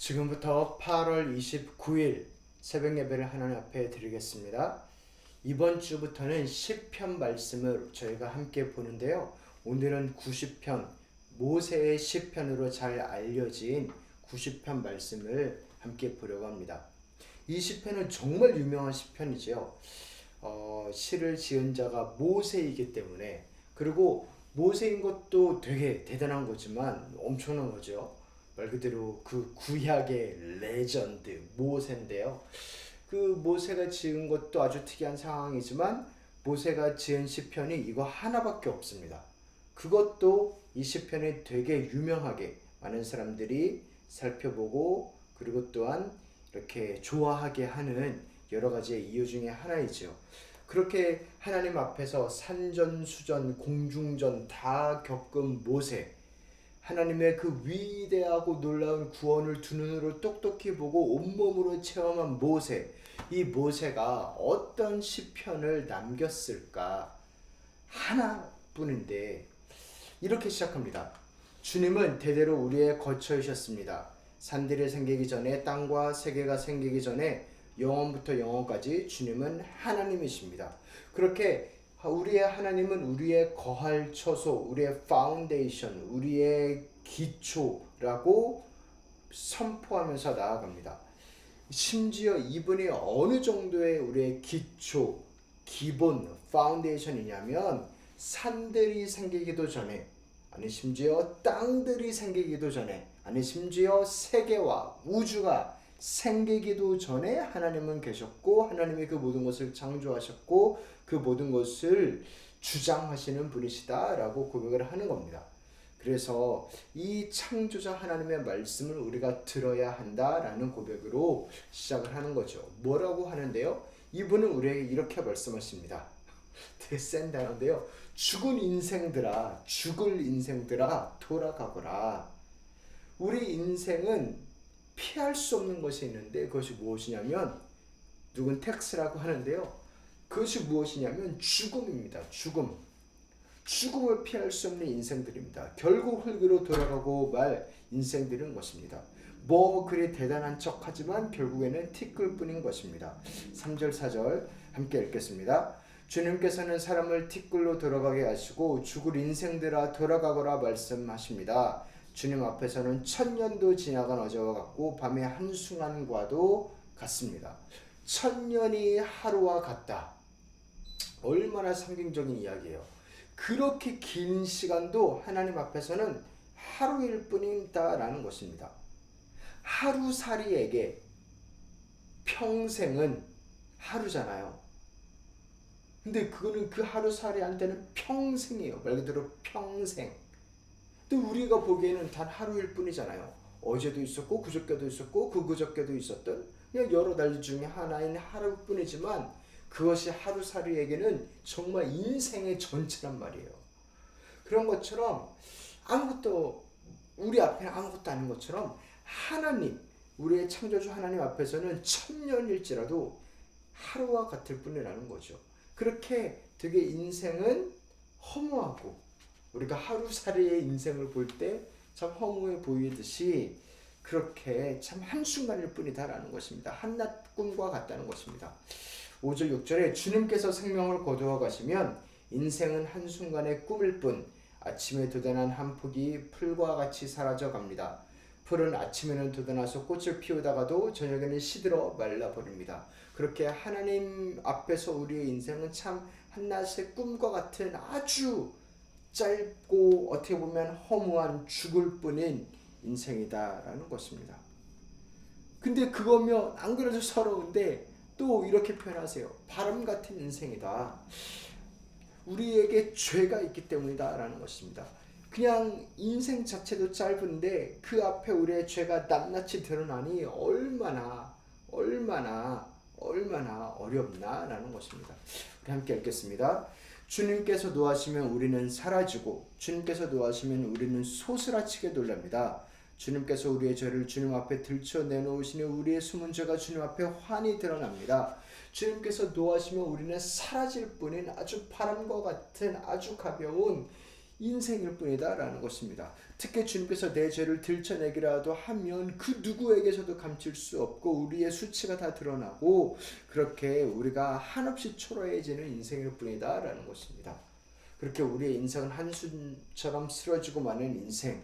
지금부터 8월 29일 새벽 예배를 하나님 앞에 드리겠습니다. 이번 주부터는 시편 말씀을 저희가 함께 보는데요. 오늘은 90편, 모세의 시편으로 잘 알려진 90편 말씀을 함께 보려고 합니다. 이 시편은 정말 유명한 시편이지요. 시를 지은 자가 모세이기 때문에, 그리고 모세인 것도 되게 대단한 거지만 엄청난 거죠. 말 그대로 그 구약의 레전드 모세인데요. 그 모세가 지은 것도 아주 특이한 상황이지만 모세가 지은 시편이 이거 하나밖에 없습니다. 그것도 이 시편이 되게 유명하게 많은 사람들이 살펴보고, 그리고 또한 이렇게 좋아하게 하는 여러 가지의 이유 중에 하나이죠. 그렇게 하나님 앞에서 산전수전 공중전 다 겪은 모세, 하나님의 그 위대하고 놀라운 구원을 두 눈으로 똑똑히 보고 온몸으로 체험한 모세, 이 모세가 어떤 시편을 남겼을까? 하나뿐인데 이렇게 시작합니다. 주님은 대대로 우리의 거처이셨습니다. 산들이 생기기 전에, 땅과 세계가 생기기 전에 영원부터 영원까지 주님은 하나님이십니다. 그렇게 우리의 하나님은 우리의 거할 처소, 우리의 파운데이션, 우리의 기초라고 선포하면서 나아갑니다. 심지어 이분이 어느 정도의 우리의 기초, 기본, 파운데이션이냐면 산들이 생기기도 전에, 아니 심지어 땅들이 생기기도 전에, 아니 심지어 세계와 우주가 생기기도 전에 하나님은 계셨고, 하나님이 그 모든 것을 창조하셨고 그 모든 것을 주장하시는 분이시다라고 고백을 하는 겁니다. 그래서 이 창조자 하나님의 말씀을 우리가 들어야 한다라는 고백으로 시작을 하는 거죠. 뭐라고 하는데요? 이분은 우리에게 이렇게 말씀하십니다. 되게 센 단어인데요. 죽을 인생들아 돌아가거라. 우리 인생은 피할 수 없는 것이 있는데 그것이 무엇이냐면, 누군 텍스라고 하는데요. 그것이 무엇이냐면 죽음입니다. 죽음을 피할 수 없는 인생들입니다. 결국 흙으로 돌아가고 말 인생들인 것입니다. 뭐 그리 대단한 척하지만 결국에는 티끌뿐인 것입니다. 3절 4절 함께 읽겠습니다. 주님께서는 사람을 티끌로 돌아가게 하시고 죽을 인생들아 돌아가거라 말씀하십니다. 주님 앞에서는 천년도 지나간 어제와 같고 밤의 한순간과도 같습니다. 천년이 하루와 같다. 얼마나 상징적인 이야기예요. 그렇게 긴 시간도 하나님 앞에서는 하루일 뿐이다라는 것입니다. 하루살이에게 평생은 하루잖아요. 근데 그거는 그 하루살이한테는 평생이에요. 말 그대로 평생. 근데 우리가 보기에는 단 하루일 뿐이잖아요. 어제도 있었고 그저께도 있었고 그저께도 있었던 그냥 여러 날 중에 하나인 하루뿐이지만 그것이 하루살이에게는 정말 인생의 전체란 말이에요. 그런 것처럼 아무것도, 우리 앞에는 아무것도 아닌 것처럼 하나님, 우리의 창조주 하나님 앞에서는 천년일지라도 하루와 같을 뿐이라는 거죠. 그렇게 되게 인생은 허무하고, 우리가 하루살이의 인생을 볼 때 참 허무해 보이듯이 그렇게 참 한순간일 뿐이다라는 것입니다. 한낱 꿈과 같다는 것입니다. 5절 6절에 주님께서 생명을 거두어 가시면 인생은 한순간의 꿈일 뿐, 아침에 돋아난 한 폭이 풀과 같이 사라져 갑니다. 풀은 아침에는 돋아나서 꽃을 피우다가도 저녁에는 시들어 말라버립니다. 그렇게 하나님 앞에서 우리의 인생은 참 한낮의 꿈과 같은 아주 짧고 어떻게 보면 허무한 죽을 뿐인 인생이다라는 것입니다. 근데 그거면 안 그래도 서러운데 또 이렇게 표현하세요. 바람 같은 인생이다. 우리에게 죄가 있기 때문이다 라는 것입니다. 그냥 인생 자체도 짧은데 그 앞에 우리의 죄가 낱낱이 드러나니 얼마나 어렵나 라는 것입니다. 우리 함께 읽겠습니다. 주님께서 노하시면 우리는 사라지고 주님께서 노하시면 우리는 소스라치게 놀랍니다. 주님께서 우리의 죄를 주님 앞에 들춰 내놓으시니 우리의 숨은 죄가 주님 앞에 환히 드러납니다. 주님께서 노하시면 우리는 사라질 뿐인 아주 바람과 같은 아주 가벼운 인생일 뿐이다라는 것입니다. 특히 주님께서 내 죄를 들춰내기라도 하면 그 누구에게서도 감출 수 없고 우리의 수치가 다 드러나고 그렇게 우리가 한없이 초라해지는 인생일 뿐이다라는 것입니다. 그렇게 우리의 인생은 한숨처럼 쓰러지고 마는 인생.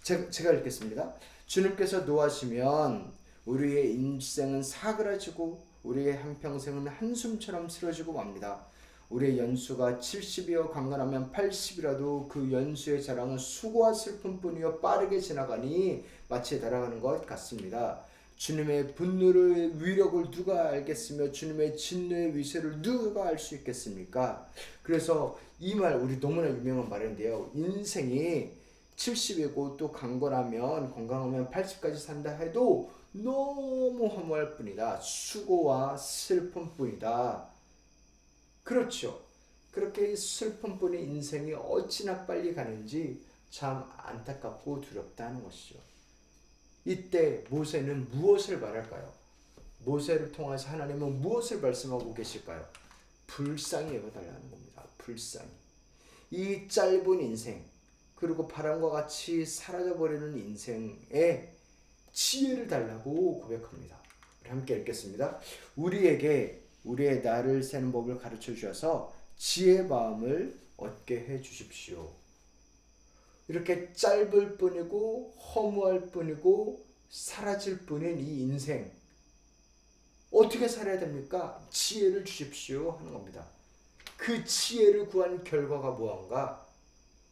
제가 읽겠습니다. 주님께서 노하시면 우리의 인생은 사그라지고 우리의 한평생은 한숨처럼 쓰러지고 맙니다. 우리의 연수가 70이여 강건하면 80이라도 그 연수의 자랑은 수고와 슬픔뿐이여 빠르게 지나가니 마치 날아가는 것 같습니다. 주님의 분노의 위력을 누가 알겠으며 주님의 진노의 위세를 누가 알 수 있겠습니까? 그래서 이 말 우리 너무나 유명한 말인데요. 인생이 70이고 또 강건하면 건강하면 80까지 산다 해도 너무 허무할 뿐이다. 수고와 슬픔뿐이다. 그렇죠. 그렇게 슬픔뿐인 인생이 어찌나 빨리 가는지 참 안타깝고 두렵다는 것이죠. 이때 모세는 무엇을 말할까요? 모세를 통해서 하나님은 무엇을 말씀하고 계실까요? 불쌍히 여겨달라는 겁니다. 불쌍히. 이 짧은 인생 그리고 바람과 같이 사라져버리는 인생에 지혜를 달라고 고백합니다. 우리 함께 읽겠습니다. 우리에게 우리의 날을 세는 법을 가르쳐 주셔서 지혜의 마음을 얻게 해 주십시오. 이렇게 짧을 뿐이고 허무할 뿐이고 사라질 뿐인 이 인생 어떻게 살아야 됩니까? 지혜를 주십시오 하는 겁니다. 그 지혜를 구한 결과가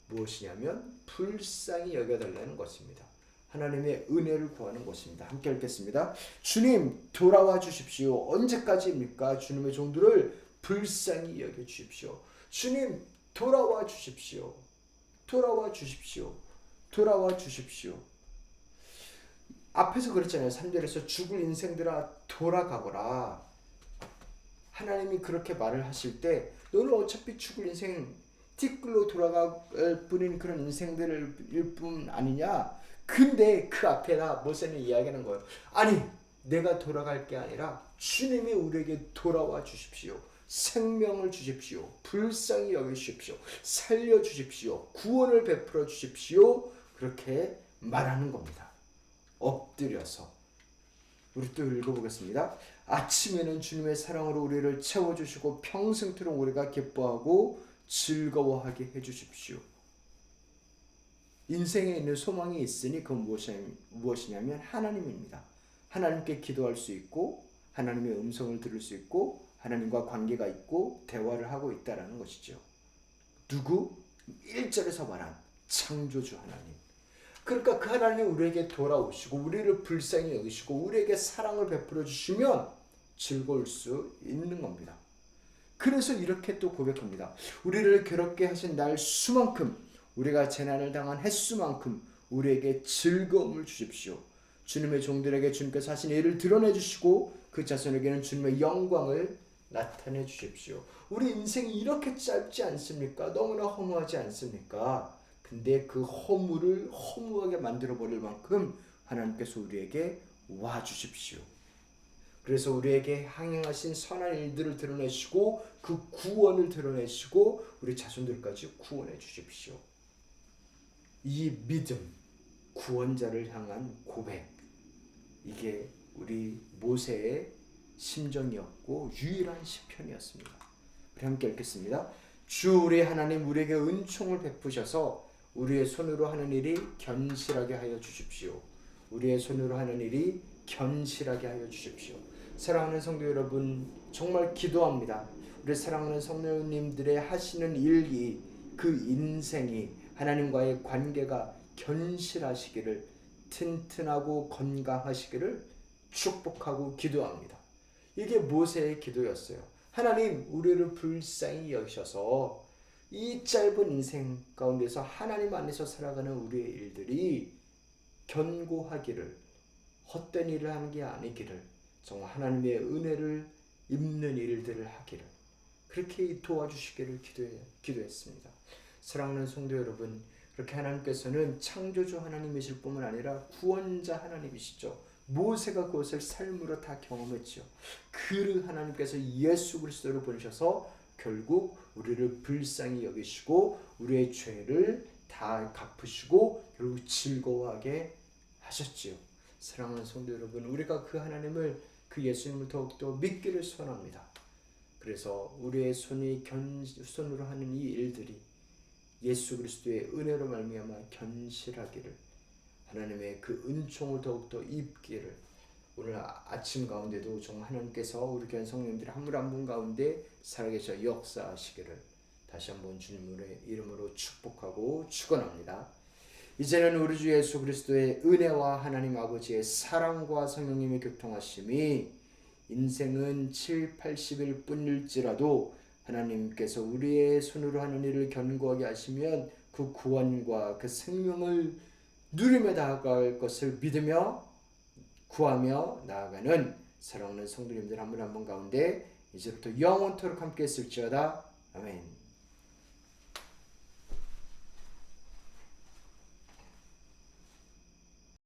무엇이냐면 불쌍히 여겨달라는 것입니다. 하나님의 은혜를 구하는 것입니다. 함께 읽겠습니다. 주님 돌아와 주십시오. 언제까지입니까? 주님의 종들을 불쌍히 여겨 주십시오. 주님 돌아와 주십시오. 돌아와 주십시오. 돌아와 주십시오. 앞에서 그랬잖아요. 3절에서 죽을 인생들아 돌아가거라. 하나님이 그렇게 말을 하실 때 너는 어차피 죽을 인생 띠끌로 돌아갈 뿐인 그런 인생들일 뿐 아니냐. 근데 그 앞에다 모세는 이야기하는 거예요. 아니 내가 돌아갈 게 아니라 주님이 우리에게 돌아와 주십시오. 생명을 주십시오. 불쌍히 여기십시오. 살려주십시오. 구원을 베풀어 주십시오. 그렇게 말하는 겁니다. 엎드려서. 우리 또 읽어보겠습니다. 아침에는 주님의 사랑으로 우리를 채워주시고 평생토록 우리가 기뻐하고 즐거워하게 해주십시오. 인생에 있는 소망이 있으니 그건 무엇이냐면 하나님입니다. 하나님께 기도할 수 있고 하나님의 음성을 들을 수 있고 하나님과 관계가 있고 대화를 하고 있다는 것이죠. 누구? 1절에서 말한 창조주 하나님. 그러니까 그 하나님이 우리에게 돌아오시고 우리를 불쌍히 여기시고 우리에게 사랑을 베풀어 주시면 즐거울 수 있는 겁니다. 그래서 이렇게 또 고백합니다. 우리를 괴롭게 하신 날 수만큼 우리가 재난을 당한 횟수만큼 우리에게 즐거움을 주십시오. 주님의 종들에게 주님께서 하신 일을 드러내 주시고 그 자손에게는 주님의 영광을 나타내 주십시오. 우리 인생이 이렇게 짧지 않습니까? 너무나 허무하지 않습니까? 근데 그 허무를 허무하게 만들어버릴 만큼 하나님께서 우리에게 와주십시오. 그래서 우리에게 항행하신 선한 일들을 드러내시고 그 구원을 드러내시고 우리 자손들까지 구원해 주십시오. 이 믿음, 구원자를 향한 고백, 이게 우리 모세의 심정이었고 유일한 시편이었습니다. 우리 함께 읽겠습니다. 주 우리 하나님 우리에게 은총을 베푸셔서 우리의 손으로 하는 일이 견실하게 하여 주십시오. 우리의 손으로 하는 일이 견실하게 하여 주십시오. 사랑하는 성도 여러분, 정말 기도합니다. 우리 사랑하는 성도님들의 하시는 일이 그 인생이 하나님과의 관계가 견실하시기를 튼튼하고 건강하시기를 축복하고 기도합니다. 이게 모세의 기도였어요. 하나님 우리를 불쌍히 여기셔서 이 짧은 인생 가운데서 하나님 안에서 살아가는 우리의 일들이 견고하기를 헛된 일을 하는 게 아니기를 정말 하나님의 은혜를 입는 일들을 하기를 그렇게 도와주시기를 기도했습니다. 사랑하는 성도 여러분, 그렇게 하나님께서는 창조주 하나님이실 뿐만 아니라 구원자 하나님이시죠. 모세가 그것을 삶으로 다 경험했죠. 그 하나님께서 예수 그리스도를 보내셔서 결국 우리를 불쌍히 여기시고 우리의 죄를 다 갚으시고 결국 즐거워하게 하셨지요. 사랑하는 성도 여러분, 우리가 그 하나님을, 그 예수님을 더욱더 믿기를 소원합니다. 그래서 우리의 손으로 하는 이 일들이 예수 그리스도의 은혜로 말미암아 견실하기를, 하나님의 그 은총을 더욱더 입기를, 오늘 아침 가운데도 정말 하나님께서 우리 교회 성령님들이 한 분 한 분 가운데 살아계셔 역사하시기를 다시 한번 주님의 이름으로 축복하고 축원합니다. 이제는 우리 주 예수 그리스도의 은혜와 하나님 아버지의 사랑과 성령님의 교통하심이 인생은 7, 80일 뿐일지라도 하나님께서 우리의 손으로 하는 일을 견고하게 하시면 그 구원과 그 생명을 누리며 나아갈 것을 믿으며 구하며 나아가는 사랑하는 성도님들 한 분 한 분 가운데 이제부터 영원토록 함께 했을지어다. 아멘.